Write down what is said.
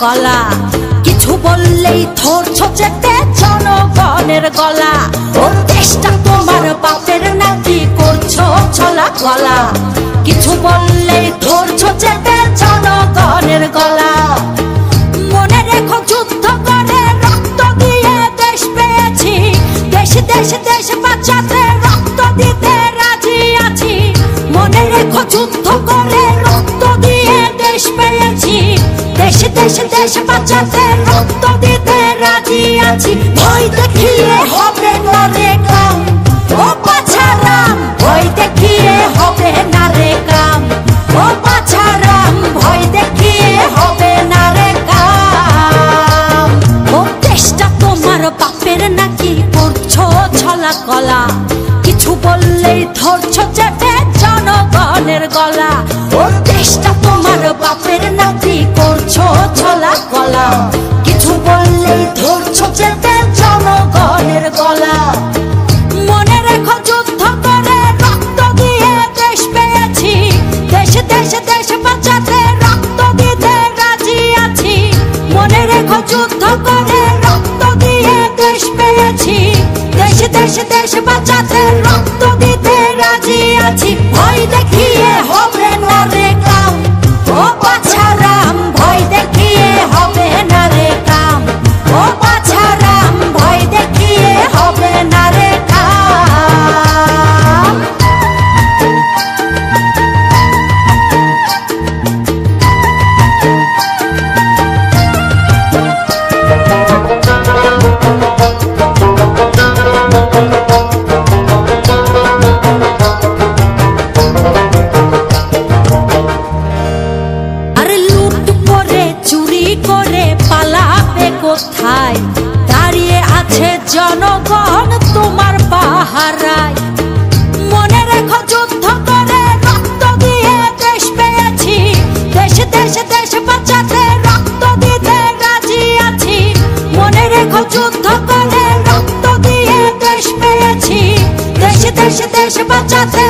কলা। কিছু বললেই ধরছো চেপে জনগণের গলা। ও দেশটা তোমার বাপের নাকি করছো ছলা কলা। কিছু বললেই ধরছো চেপে জনগণের গলা। মনে রেখো যুদ্ধ করে রক্ত দিয়ে দেশ পেয়েছি। দেশ দেশ দেশ বাঁচাতে রক্ত দিতে রাজি আছি। মনে রেখো যুদ্ধ করে রক্ত দিয়ে দেশ পেয়েছি। দেশ দেশ দেশ বাঁচাতে রক্ত দিতে রাজি আছি। ভয় দেখিয়ে হবে না রে কাম, ও বাছারাম। ভয় দেখিয়ে হবে না রে কাম, ও বাছারাম। ভয় দেখিয়ে হবে না রে কাম। ও দেশটা তোমার বাপের নাকি করছো ছলা কলা। কিছু বললেই ধরছো চেপে জনগণের গলা। ও দেশটা তোমার বাপের নাকি করছো ছলা কলা। কিছু বললেই ধরছো চেপে জনগণের গলা। মনে রেখো যুদ্ধ করে রক্ত দিয়ে দেশ পেয়েছি। দেশ দেশ দেশ বাঁচাতে রক্ত দিতে রাজি আছি। মনে রেখো যুদ্ধ করে রক্ত দিয়ে দেশ পেয়েছি। দেশ দেশ দেশ বাঁচাতে রক্ত দিতে রাজি আছি। ভয় দেখিয়ে হবে না রে কাম, ও বাছারাম। ভয় দেখিয়ে হবে না রে কাম, ও বাছারাম। ভয় দেখিয়ে হবে না রে কাম। আরে লুট করে চুরি করে পালাবে কোথায়? দাঁড়িয়ে আছে জনগণ তোমার পাহারায়। মনে রেখো যুদ্ধ করে রক্ত দিয়ে দেশ পেয়েছি। দেশ দেশ দেশ বাঁচাতে রক্ত দিতে রাজি আছি। মনে রেখো যুদ্ধ করে রক্ত দিয়ে দেশ পেয়েছি। দেশ দেশ দেশ বাঁচাতে